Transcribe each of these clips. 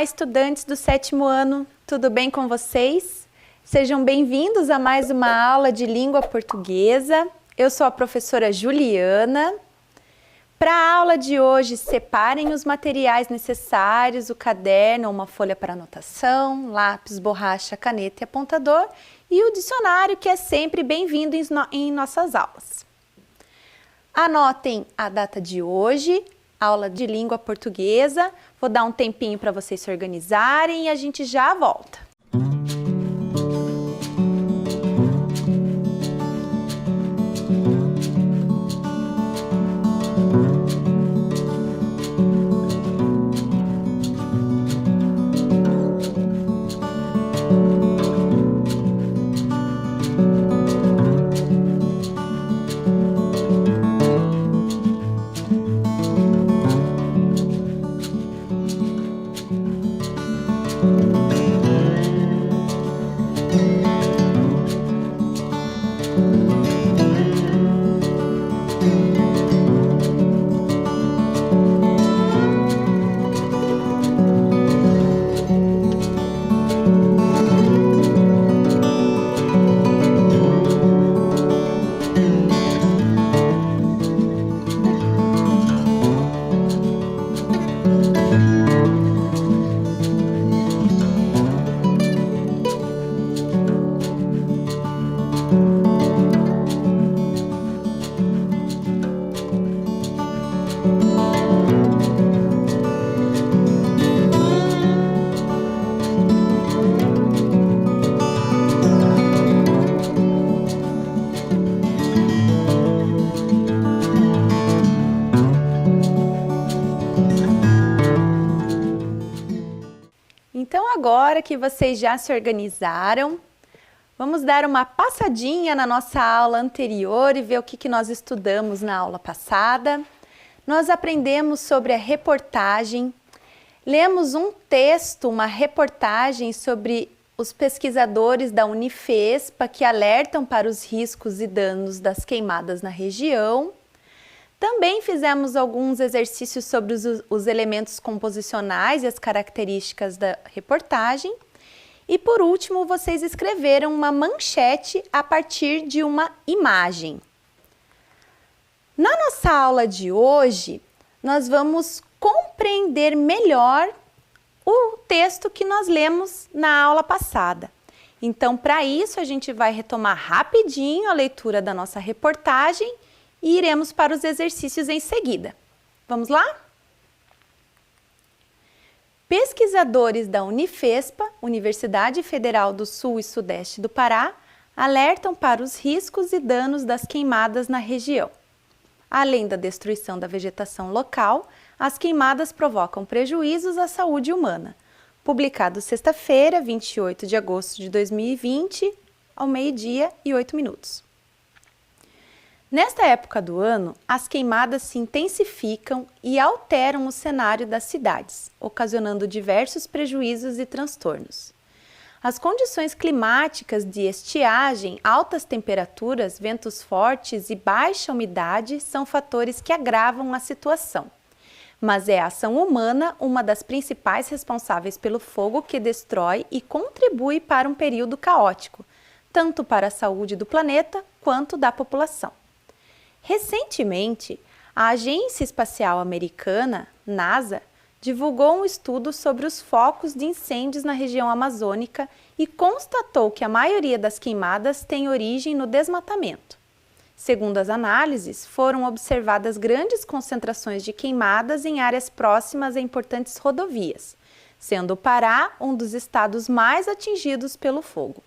Olá, estudantes do 7º ano, tudo bem com vocês? Sejam bem-vindos a mais uma aula de língua portuguesa. Eu sou a professora Juliana. Para a aula de hoje, separem os materiais necessários, o caderno, uma folha para anotação, lápis, borracha, caneta e apontador e o dicionário, que é sempre bem-vindo em nossas aulas. Anotem a data de hoje, aula de língua portuguesa. Vou dar um tempinho para vocês se organizarem e a gente já volta. Então, agora que vocês já se organizaram, vamos dar uma passadinha na nossa aula anterior e ver o que nós estudamos na aula passada. Nós aprendemos sobre a reportagem, lemos um texto, uma reportagem sobre os pesquisadores da Unifespa que alertam para os riscos e danos das queimadas na região. Também fizemos alguns exercícios sobre os elementos composicionais e as características da reportagem. E por último, vocês escreveram uma manchete a partir de uma imagem. Na nossa aula de hoje, nós vamos compreender melhor o texto que nós lemos na aula passada. Então, para isso, a gente vai retomar rapidinho a leitura da nossa reportagem e iremos para os exercícios em seguida. Vamos lá? Pesquisadores da Unifespa, Universidade Federal do Sul e Sudeste do Pará, alertam para os riscos e danos das queimadas na região. Além da destruição da vegetação local, as queimadas provocam prejuízos à saúde humana. Publicado sexta-feira, 28 de agosto de 2020, ao 12h08. Nesta época do ano, as queimadas se intensificam e alteram o cenário das cidades, ocasionando diversos prejuízos e transtornos. As condições climáticas de estiagem, altas temperaturas, ventos fortes e baixa umidade são fatores que agravam a situação. Mas é a ação humana uma das principais responsáveis pelo fogo que destrói e contribui para um período caótico, tanto para a saúde do planeta quanto da população. Recentemente, a Agência Espacial Americana, NASA, divulgou um estudo sobre os focos de incêndios na região amazônica e constatou que a maioria das queimadas tem origem no desmatamento. Segundo as análises, foram observadas grandes concentrações de queimadas em áreas próximas a importantes rodovias, sendo o Pará um dos estados mais atingidos pelo fogo.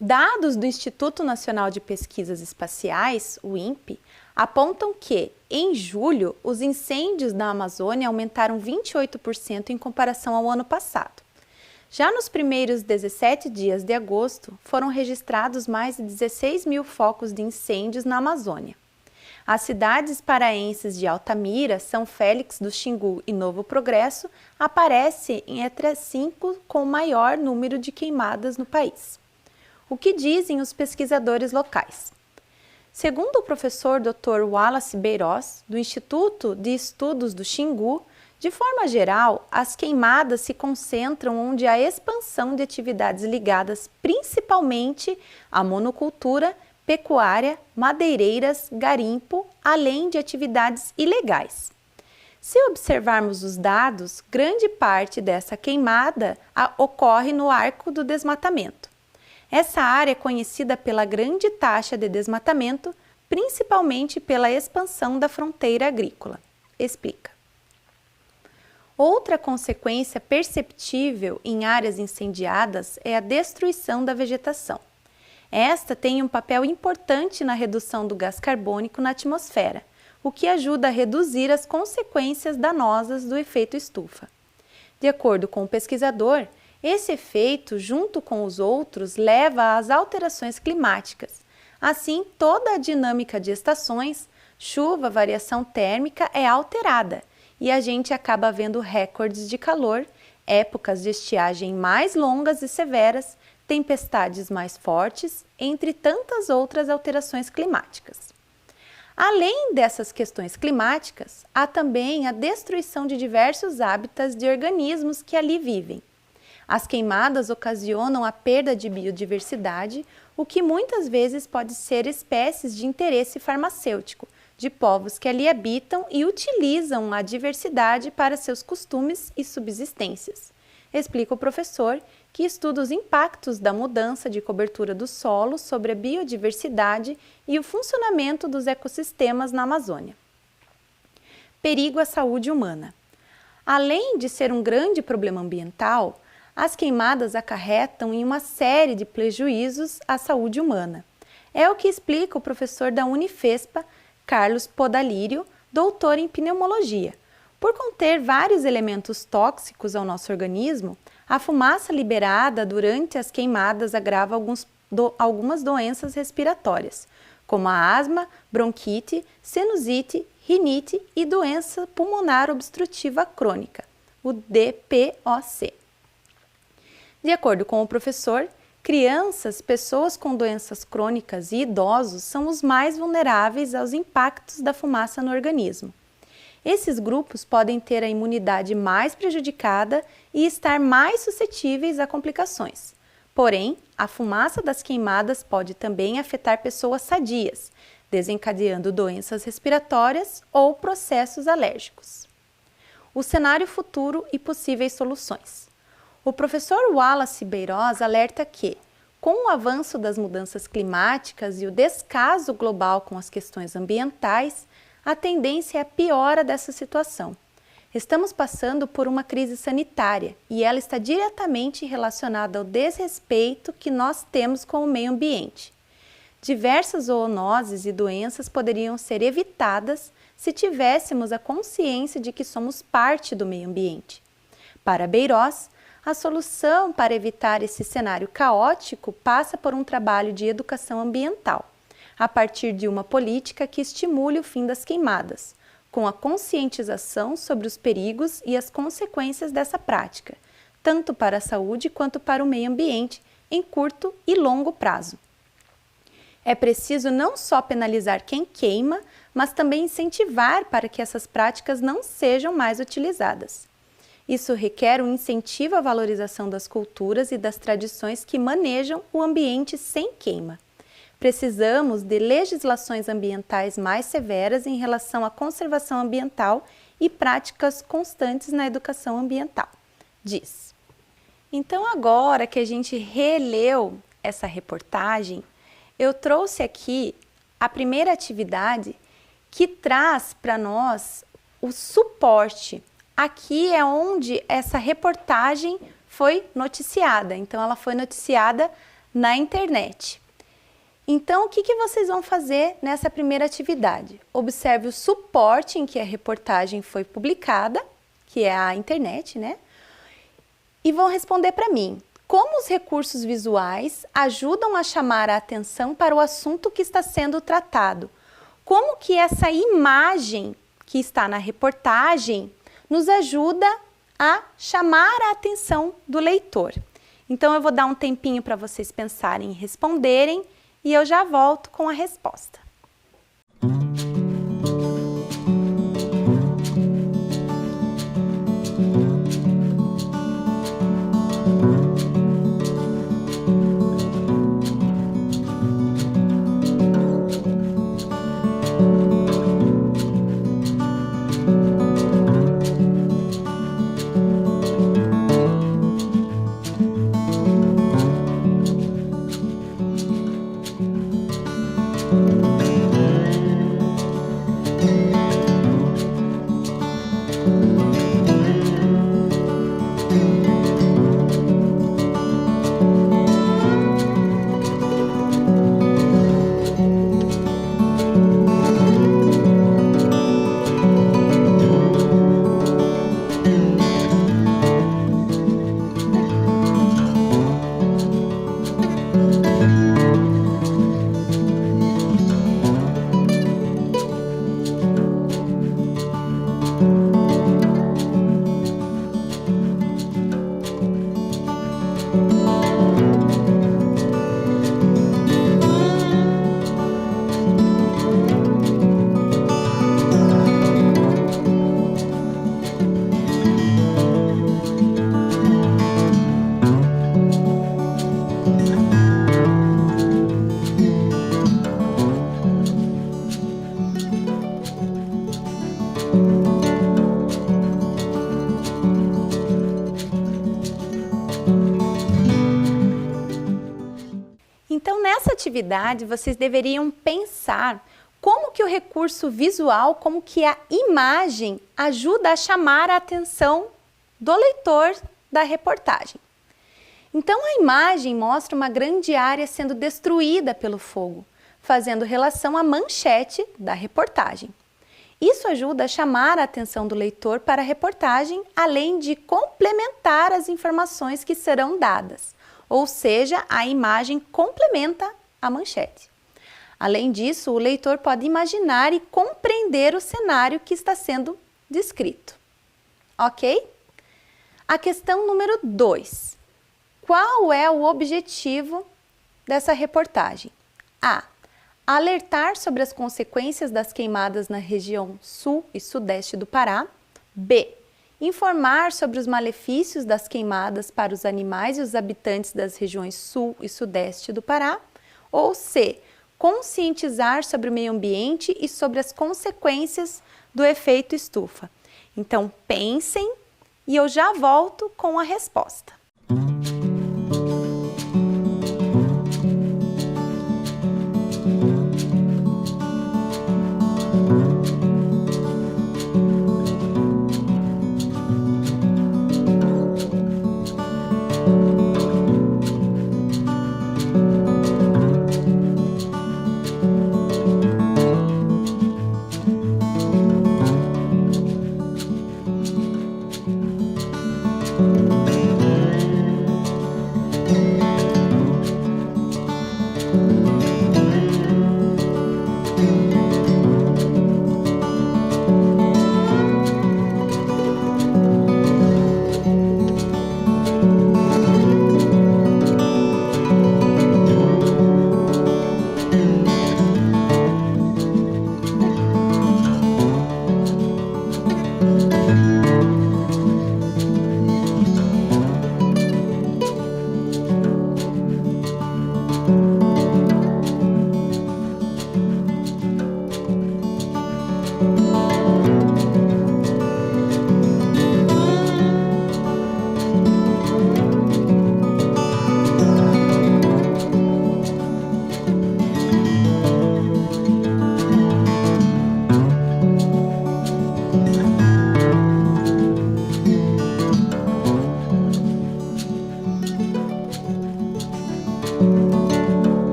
Dados do Instituto Nacional de Pesquisas Espaciais, o INPE, apontam que, em julho, os incêndios na Amazônia aumentaram 28% em comparação ao ano passado. Já nos primeiros 17 dias de agosto, foram registrados mais de 16 mil focos de incêndios na Amazônia. As cidades paraenses de Altamira, São Félix do Xingu e Novo Progresso aparecem entre as 5 com o maior número de queimadas no país. O que dizem os pesquisadores locais? Segundo o professor Dr. Wallace Beiroz, do Instituto de Estudos do Xingu, De forma geral, as queimadas se concentram onde há expansão de atividades ligadas principalmente à monocultura, pecuária, madeireiras, garimpo, além de atividades ilegais. Se observarmos os dados, grande parte dessa queimada ocorre no arco do desmatamento. Essa área é conhecida pela grande taxa de desmatamento, principalmente pela expansão da fronteira agrícola. Explica. Outra consequência perceptível em áreas incendiadas é a destruição da vegetação. Esta tem um papel importante na redução do gás carbônico na atmosfera, o que ajuda a reduzir as consequências danosas do efeito estufa. De acordo com o pesquisador, esse efeito, junto com os outros, leva às alterações climáticas. Assim, toda a dinâmica de estações, chuva, variação térmica é alterada e a gente acaba vendo recordes de calor, épocas de estiagem mais longas e severas, tempestades mais fortes, entre tantas outras alterações climáticas. Além dessas questões climáticas, há também a destruição de diversos hábitats de organismos que ali vivem. As queimadas ocasionam a perda de biodiversidade, o que muitas vezes pode ser espécies de interesse farmacêutico, de povos que ali habitam e utilizam a diversidade para seus costumes e subsistências. Explica o professor que estuda os impactos da mudança de cobertura do solo sobre a biodiversidade e o funcionamento dos ecossistemas na Amazônia. Perigo à saúde humana. Além de ser um grande problema ambiental, as queimadas acarretam em uma série de prejuízos à saúde humana. É o que explica o professor da Unifespa, Carlos Podalírio, doutor em pneumologia. Por conter vários elementos tóxicos ao nosso organismo, a fumaça liberada durante as queimadas agrava algumas doenças respiratórias, como a asma, bronquite, sinusite, rinite e doença pulmonar obstrutiva crônica, o DPOC. De acordo com o professor, crianças, pessoas com doenças crônicas e idosos são os mais vulneráveis aos impactos da fumaça no organismo. Esses grupos podem ter a imunidade mais prejudicada e estar mais suscetíveis a complicações. Porém, a fumaça das queimadas pode também afetar pessoas sadias, desencadeando doenças respiratórias ou processos alérgicos. O cenário futuro e possíveis soluções. O professor Wallace Beiroz alerta que, com o avanço das mudanças climáticas e o descaso global com as questões ambientais, a tendência é a piora dessa situação. Estamos passando por uma crise sanitária e ela está diretamente relacionada ao desrespeito que nós temos com o meio ambiente. Diversas zoonoses e doenças poderiam ser evitadas se tivéssemos a consciência de que somos parte do meio ambiente. Para Beiroz, a solução para evitar esse cenário caótico passa por um trabalho de educação ambiental, a partir de uma política que estimule o fim das queimadas, com a conscientização sobre os perigos e as consequências dessa prática, tanto para a saúde quanto para o meio ambiente, em curto e longo prazo. É preciso não só penalizar quem queima, mas também incentivar para que essas práticas não sejam mais utilizadas. Isso requer um incentivo à valorização das culturas e das tradições que manejam o ambiente sem queima. Precisamos de legislações ambientais mais severas em relação à conservação ambiental e práticas constantes na educação ambiental, diz. Então, agora que a gente releu essa reportagem, eu trouxe aqui a primeira atividade que traz para nós o suporte. Aqui é onde essa reportagem foi noticiada, então ela foi noticiada na internet. Então, o que vocês vão fazer nessa primeira atividade? Observe o suporte em que a reportagem foi publicada, que é a internet, né? E vão responder para mim, como os recursos visuais ajudam a chamar a atenção para o assunto que está sendo tratado? Como que essa imagem que está na reportagem nos ajuda a chamar a atenção do leitor? Então, eu vou dar um tempinho para vocês pensarem e responderem e eu já volto com a resposta. atividade, vocês deveriam pensar como que o recurso visual, como que a imagem ajuda a chamar a atenção do leitor da reportagem. Então, a imagem mostra uma grande área sendo destruída pelo fogo, fazendo relação à manchete da reportagem. Isso ajuda a chamar a atenção do leitor para a reportagem, além de complementar as informações que serão dadas, ou seja, a imagem complementa a manchete. Além disso, o leitor pode imaginar e compreender o cenário que está sendo descrito. Ok? A questão número 2. Qual é o objetivo dessa reportagem? A. Alertar sobre as consequências das queimadas na região sul e sudeste do Pará. B. Informar sobre os malefícios das queimadas para os animais e os habitantes das regiões sul e sudeste do Pará. Ou C. Conscientizar sobre o meio ambiente e sobre as consequências do efeito estufa. Então, pensem e eu já volto com a resposta.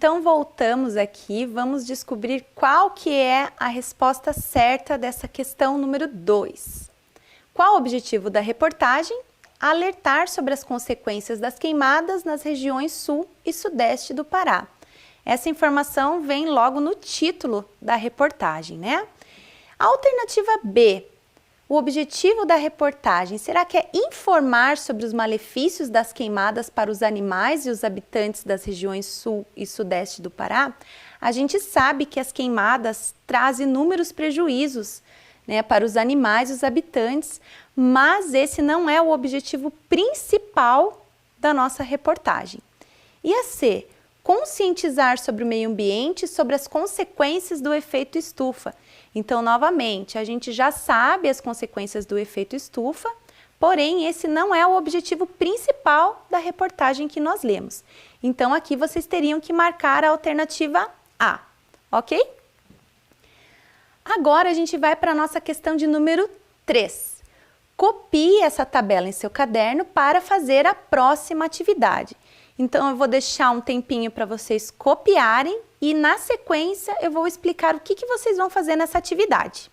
Então, voltamos aqui, vamos descobrir qual que é a resposta certa dessa questão número 2. Qual o objetivo da reportagem? Alertar sobre as consequências das queimadas nas regiões sul e sudeste do Pará. Essa informação vem logo no título da reportagem, né? A alternativa B. O objetivo da reportagem, será que é informar sobre os malefícios das queimadas para os animais e os habitantes das regiões sul e sudeste do Pará? A gente sabe que as queimadas trazem inúmeros prejuízos, né, para os animais e os habitantes, mas esse não é o objetivo principal da nossa reportagem. E a C. Conscientizar sobre o meio ambiente e sobre as consequências do efeito estufa. Então, novamente, a gente já sabe as consequências do efeito estufa, porém, esse não é o objetivo principal da reportagem que nós lemos. Então, aqui vocês teriam que marcar a alternativa A, ok? Agora, a gente vai para a nossa questão de número 3. Copie essa tabela em seu caderno para fazer a próxima atividade. Então, eu vou deixar um tempinho para vocês copiarem e, na sequência, eu vou explicar o que vocês vão fazer nessa atividade.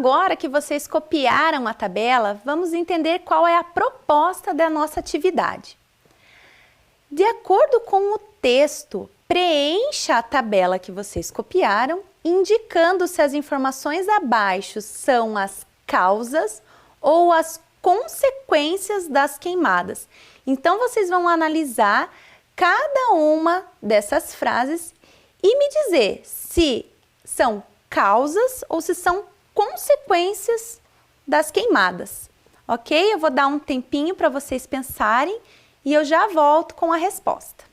agora que vocês copiaram a tabela, vamos entender qual é a proposta da nossa atividade. De acordo com o texto, preencha a tabela que vocês copiaram, indicando se as informações abaixo são as causas ou as consequências das queimadas. Então, vocês vão analisar cada uma dessas frases e me dizer se são causas ou se são consequências das queimadas, ok? Eu vou dar um tempinho para vocês pensarem e eu já volto com a resposta.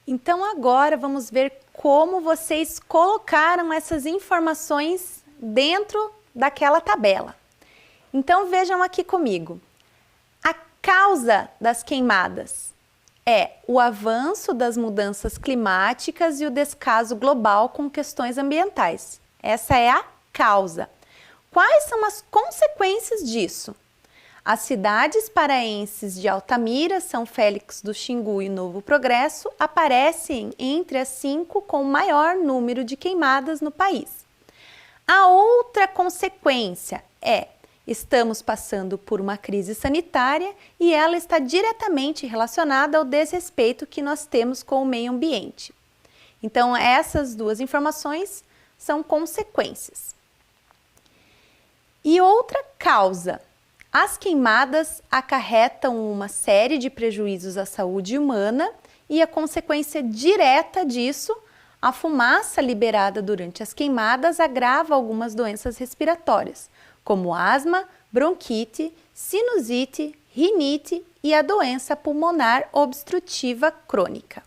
Então agora vamos ver como vocês colocaram essas informações dentro daquela tabela. Então vejam aqui comigo. A causa das queimadas é o avanço das mudanças climáticas e o descaso global com questões ambientais. Essa é a causa. Quais são as consequências disso? As cidades paraenses de Altamira, São Félix do Xingu e Novo Progresso aparecem entre as 5 com o maior número de queimadas no país. A outra consequência é: estamos passando por uma crise sanitária e ela está diretamente relacionada ao desrespeito que nós temos com o meio ambiente. Então, essas duas informações são consequências. E outra causa: as queimadas acarretam uma série de prejuízos à saúde humana e a consequência direta disso, a fumaça liberada durante as queimadas agrava algumas doenças respiratórias, como asma, bronquite, sinusite, rinite e a doença pulmonar obstrutiva crônica.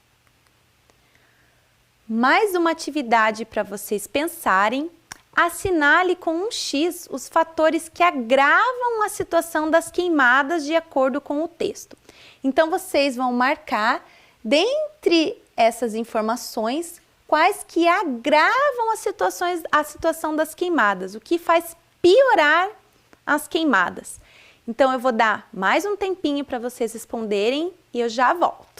Mais uma atividade para vocês pensarem. Assinale com um X os fatores que agravam a situação das queimadas de acordo com o texto. Então, vocês vão marcar, dentre essas informações, quais que agravam a situação das queimadas, o que faz piorar as queimadas. Então, eu vou dar mais um tempinho para vocês responderem e eu já volto.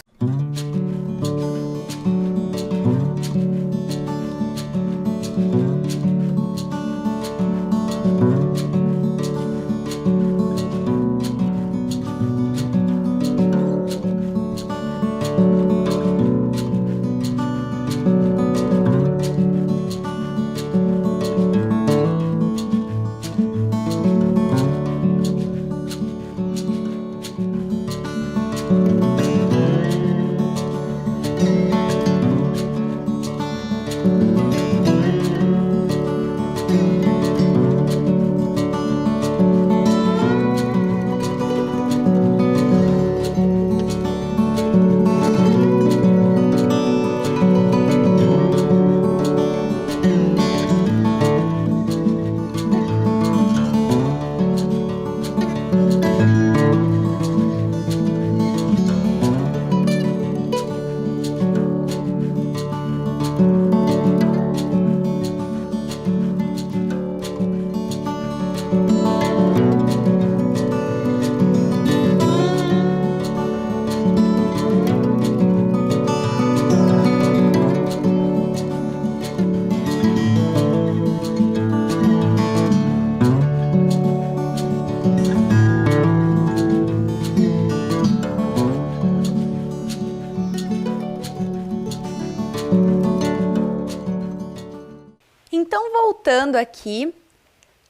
aqui,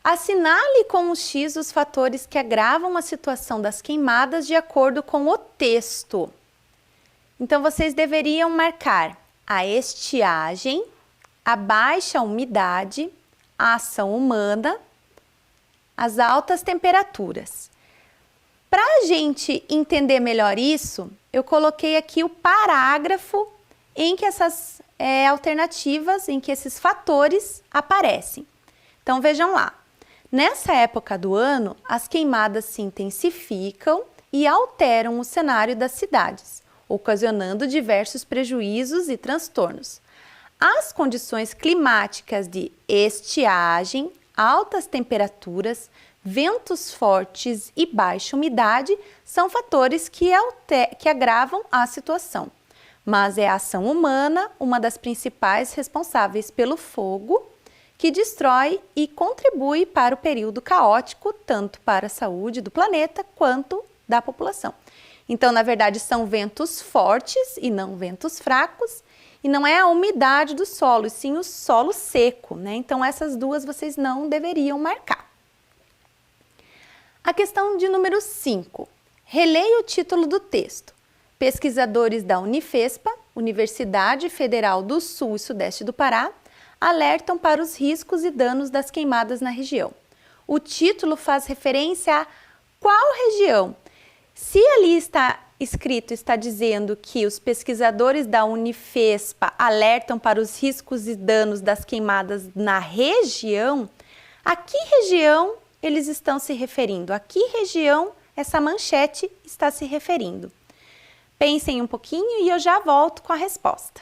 assinale com o X os fatores que agravam a situação das queimadas de acordo com o texto. Então, vocês deveriam marcar a estiagem, a baixa umidade, a ação humana, as altas temperaturas. Para a gente entender melhor isso, eu coloquei aqui o parágrafo em que essas alternativas, em que esses fatores aparecem. Então, vejam lá. Nessa época do ano, as queimadas se intensificam e alteram o cenário das cidades, ocasionando diversos prejuízos e transtornos. As condições climáticas de estiagem, altas temperaturas, ventos fortes e baixa umidade são fatores que agravam a situação. Mas é a ação humana uma das principais responsáveis pelo fogo, que destrói e contribui para o período caótico, tanto para a saúde do planeta quanto da população. Então, na verdade, são ventos fortes e não ventos fracos, e não é a umidade do solo, e sim o solo seco, né? Então, essas duas vocês não deveriam marcar. A questão de número 5. Releia o título do texto. Pesquisadores da Unifespa, Universidade Federal do Sul e Sudeste do Pará, alertam para os riscos e danos das queimadas na região. O título faz referência a qual região? Se ali está escrito, está dizendo que os pesquisadores da Unifespa alertam para os riscos e danos das queimadas na região, a que região eles estão se referindo? A que região essa manchete está se referindo? Pensem um pouquinho e eu já volto com a resposta.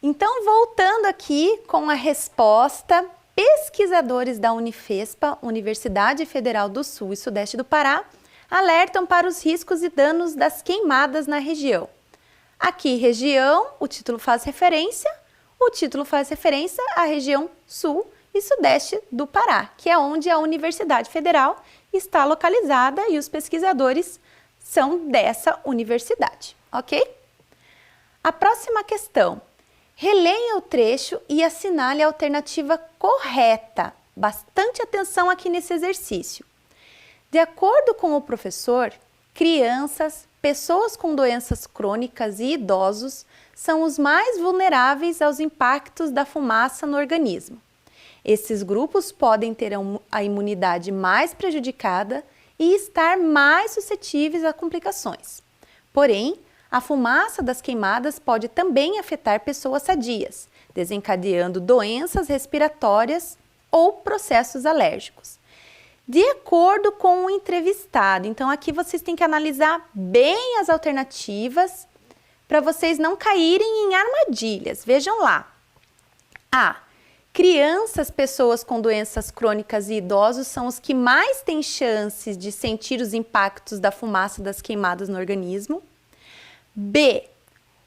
Então, voltando aqui com a resposta, pesquisadores da Unifespa, Universidade Federal do Sul e Sudeste do Pará, alertam para os riscos e danos das queimadas na região. Aqui, região, o título faz referência à região sul e sudeste do Pará, que é onde a Universidade Federal está localizada e os pesquisadores são dessa universidade, ok? A próxima questão. Releia o trecho e assinale a alternativa correta. Bastante atenção aqui nesse exercício. De acordo com o professor, crianças, pessoas com doenças crônicas e idosos são os mais vulneráveis aos impactos da fumaça no organismo. Esses grupos podem ter a imunidade mais prejudicada e estar mais suscetíveis a complicações. Porém, a fumaça das queimadas pode também afetar pessoas sadias, desencadeando doenças respiratórias ou processos alérgicos. De acordo com o entrevistado, então aqui vocês têm que analisar bem as alternativas para vocês não caírem em armadilhas. Vejam lá. A. Crianças, pessoas com doenças crônicas e idosos são os que mais têm chances de sentir os impactos da fumaça das queimadas no organismo. B.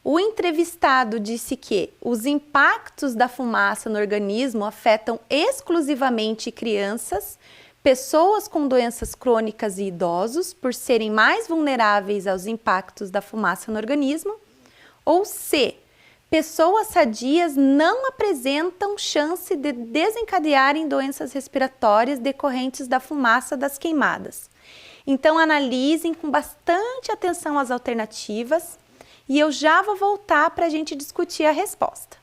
O entrevistado disse que os impactos da fumaça no organismo afetam exclusivamente crianças, pessoas com doenças crônicas e idosos, por serem mais vulneráveis aos impactos da fumaça no organismo. Ou C. Pessoas sadias não apresentam chance de desencadearem doenças respiratórias decorrentes da fumaça das queimadas. Então, analisem com bastante atenção as alternativas e eu já vou voltar para a gente discutir a resposta.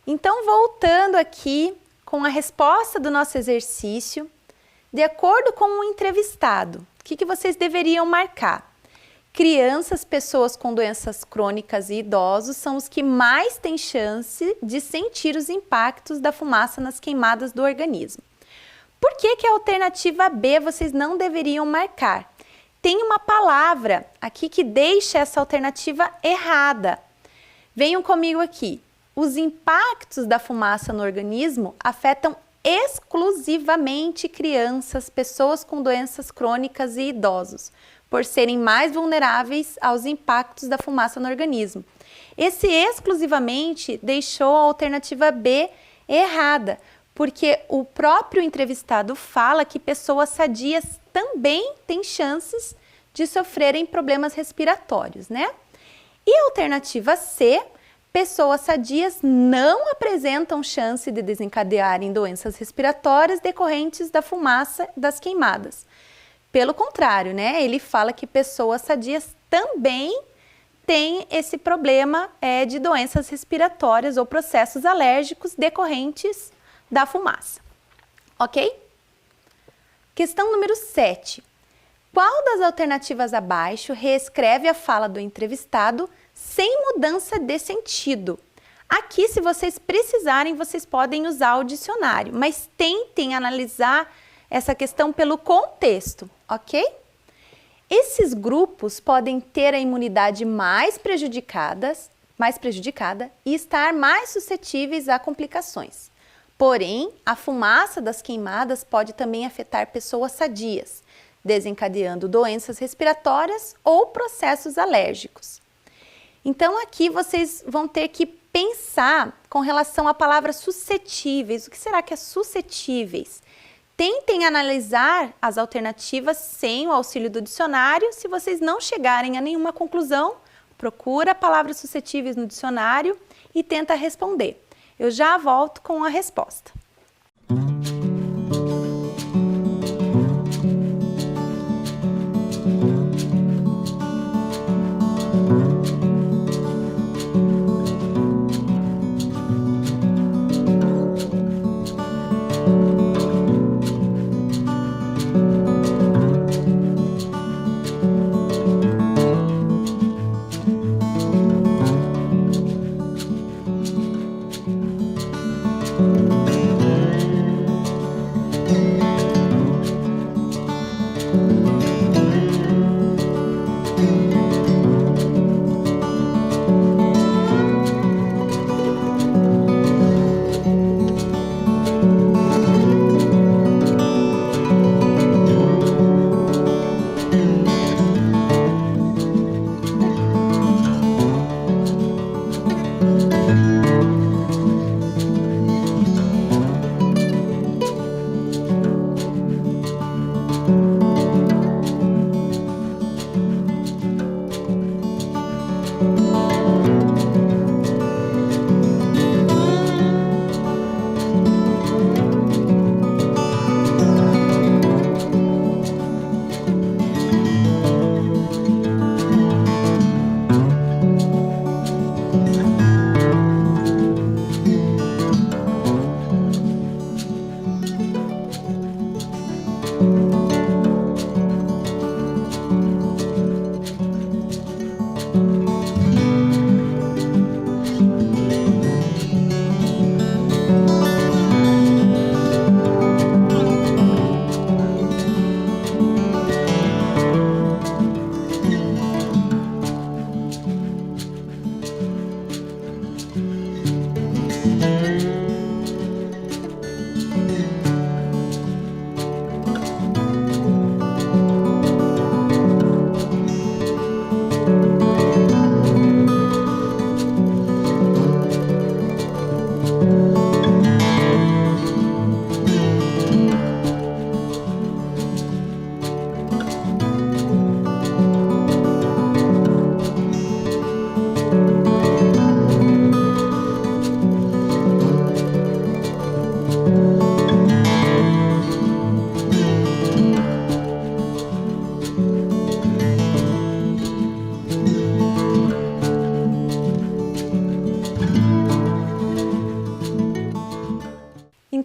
Então, voltando aqui com a resposta do nosso exercício, de acordo com o entrevistado, o que vocês deveriam marcar? Crianças, pessoas com doenças crônicas e idosos são os que mais têm chance de sentir os impactos da fumaça nas queimadas do organismo. Por que a alternativa B vocês não deveriam marcar? Tem uma palavra aqui que deixa essa alternativa errada. Venham comigo aqui. Os impactos da fumaça no organismo afetam exclusivamente crianças, pessoas com doenças crônicas e idosos, por serem mais vulneráveis aos impactos da fumaça no organismo. Esse exclusivamente deixou a alternativa B errada, porque o próprio entrevistado fala que pessoas sadias também têm chances de sofrerem problemas respiratórios, né? E a alternativa C, pessoas sadias não apresentam chance de desencadearem doenças respiratórias decorrentes da fumaça das queimadas. Pelo contrário, né? Ele fala que pessoas sadias também têm esse problema de doenças respiratórias ou processos alérgicos decorrentes da fumaça. Ok? Questão número 7. Qual das alternativas abaixo reescreve a fala do entrevistado sem mudança de sentido? Aqui, se vocês precisarem, vocês podem usar o dicionário, mas tentem analisar essa questão pelo contexto, ok? Esses grupos podem ter a imunidade mais prejudicada e estar mais suscetíveis a complicações. Porém, a fumaça das queimadas pode também afetar pessoas sadias, desencadeando doenças respiratórias ou processos alérgicos. Então, aqui vocês vão ter que pensar com relação à palavra suscetíveis. O que será que é suscetíveis? Tentem analisar as alternativas sem o auxílio do dicionário. Se vocês não chegarem a nenhuma conclusão, procura a palavra suscetíveis no dicionário e tenta responder. Eu já volto com a resposta.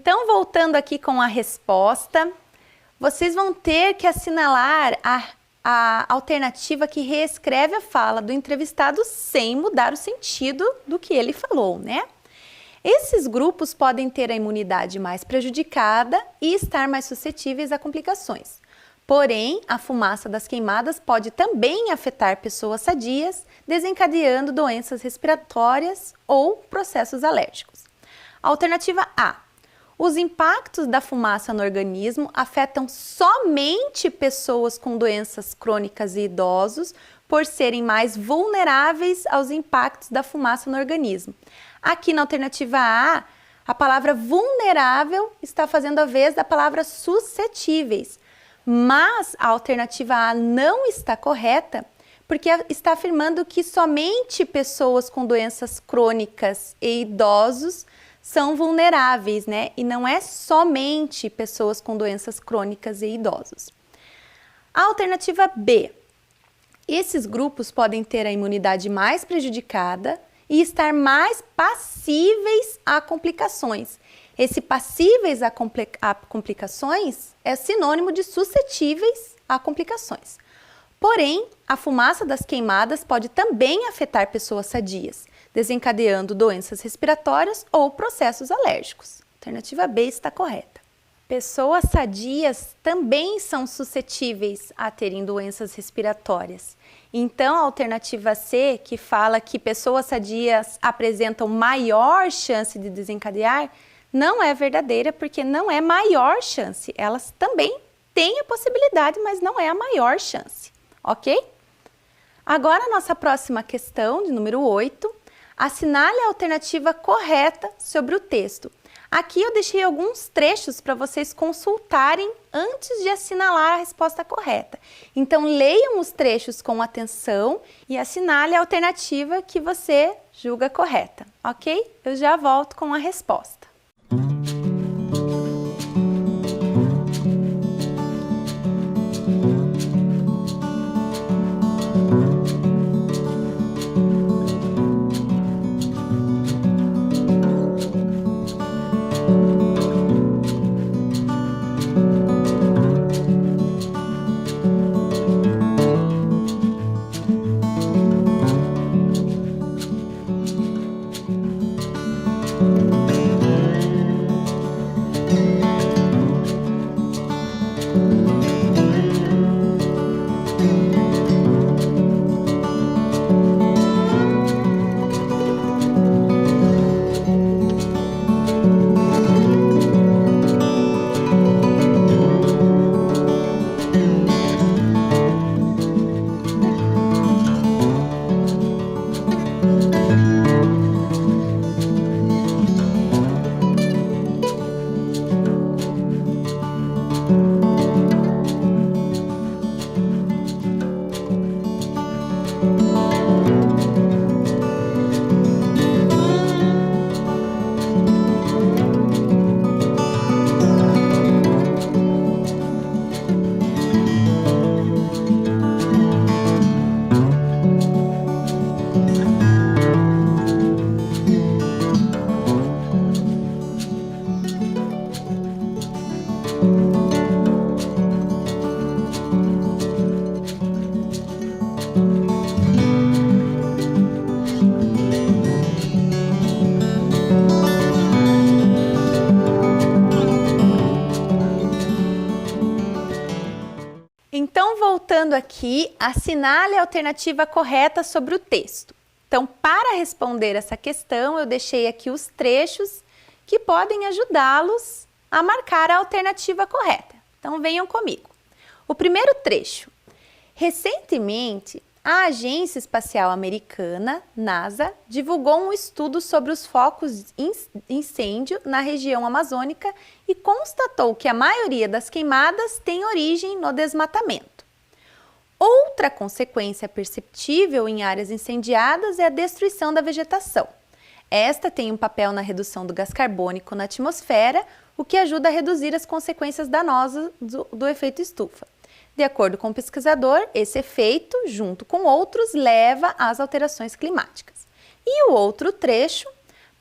Então, voltando aqui com a resposta, vocês vão ter que assinalar a alternativa que reescreve a fala do entrevistado sem mudar o sentido do que ele falou, né? Esses grupos podem ter a imunidade mais prejudicada e estar mais suscetíveis a complicações. Porém, a fumaça das queimadas pode também afetar pessoas sadias, desencadeando doenças respiratórias ou processos alérgicos. Alternativa A. Os impactos da fumaça no organismo afetam somente pessoas com doenças crônicas e idosos, por serem mais vulneráveis aos impactos da fumaça no organismo. Aqui na alternativa A palavra vulnerável está fazendo a vez da palavra suscetíveis, mas a alternativa A não está correta, porque está afirmando que somente pessoas com doenças crônicas e idosos são vulneráveis, né? E não é somente pessoas com doenças crônicas e idosos. A alternativa B. Esses grupos podem ter a imunidade mais prejudicada e estar mais passíveis a complicações. Esse passíveis a complicações é sinônimo de suscetíveis a complicações. Porém, a fumaça das queimadas pode também afetar pessoas sadias, desencadeando doenças respiratórias ou processos alérgicos. A alternativa B está correta. Pessoas sadias também são suscetíveis a terem doenças respiratórias. Então, a alternativa C, que fala que pessoas sadias apresentam maior chance de desencadear, não é verdadeira, porque não é maior chance. Elas também têm a possibilidade, mas não é a maior chance, ok? Agora, a nossa próxima questão, de número 8, assinale a alternativa correta sobre o texto. Aqui eu deixei alguns trechos para vocês consultarem antes de assinalar a resposta correta. Então, leiam os trechos com atenção e assinale a alternativa que você julga correta, ok? Eu já volto com a resposta. voltando aqui, assinale a alternativa correta sobre o texto. Então, para responder essa questão, eu deixei aqui os trechos que podem ajudá-los a marcar a alternativa correta. Então, venham comigo. O primeiro trecho. Recentemente, a Agência Espacial Americana, NASA, divulgou um estudo sobre os focos de incêndio na região amazônica e constatou que a maioria das queimadas tem origem no desmatamento. Outra consequência perceptível em áreas incendiadas é a destruição da vegetação. Esta tem um papel na redução do gás carbônico na atmosfera, o que ajuda a reduzir as consequências danosas do efeito estufa. De acordo com o pesquisador, esse efeito, junto com outros, leva às alterações climáticas. E o outro trecho,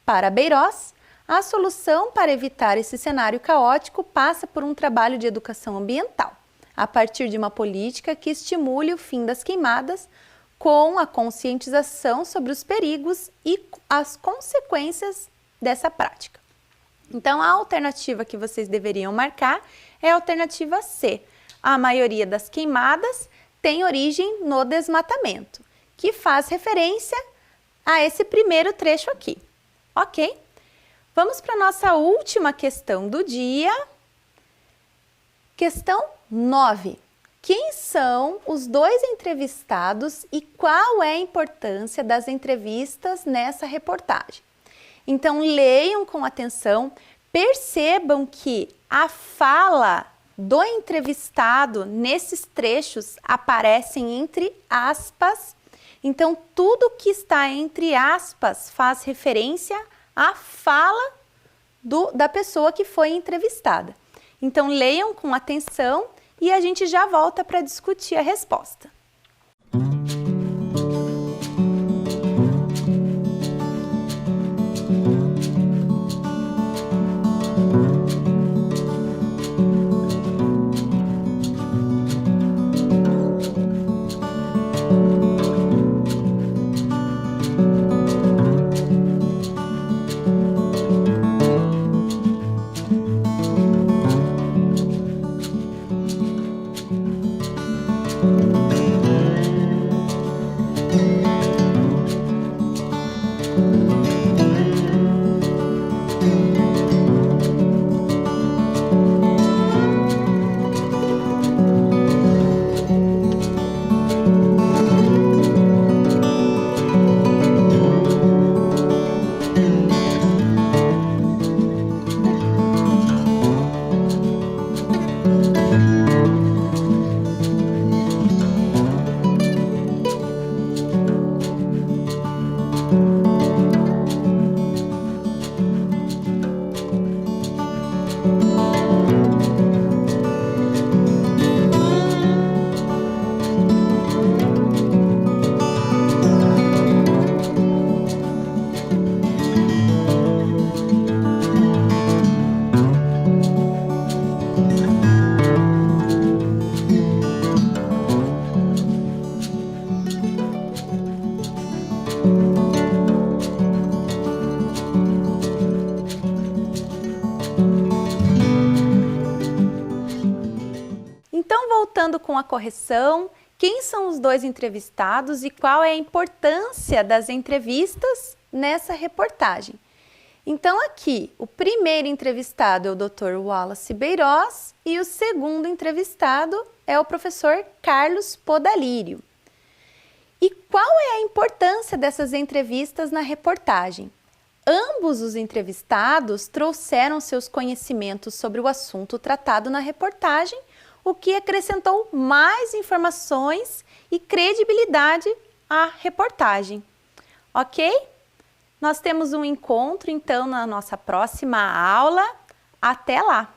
para Beiroz, a solução para evitar esse cenário caótico passa por um trabalho de educação ambiental, a partir de uma política que estimule o fim das queimadas, com a conscientização sobre os perigos e as consequências dessa prática. Então, a alternativa que vocês deveriam marcar é a alternativa C. A maioria das queimadas tem origem no desmatamento, que faz referência a esse primeiro trecho aqui, ok? Vamos para a nossa última questão do dia. Questão 9. Quem são os dois entrevistados e qual é a importância das entrevistas nessa reportagem? Então, leiam com atenção, percebam que a fala do entrevistado nesses trechos aparecem entre aspas. Então, tudo que está entre aspas faz referência à fala da pessoa que foi entrevistada. Então, leiam com atenção e a gente já volta para discutir a resposta. Voltando com a correção, quem são os dois entrevistados e qual é a importância das entrevistas nessa reportagem? Então aqui, o primeiro entrevistado é o Dr. Wallace Beiroz e o segundo entrevistado é o professor Carlos Podalírio. E qual é a importância dessas entrevistas na reportagem? Ambos os entrevistados trouxeram seus conhecimentos sobre o assunto tratado na reportagem, o que acrescentou mais informações e credibilidade à reportagem. Ok? Nós temos um encontro, então, na nossa próxima aula. Até lá!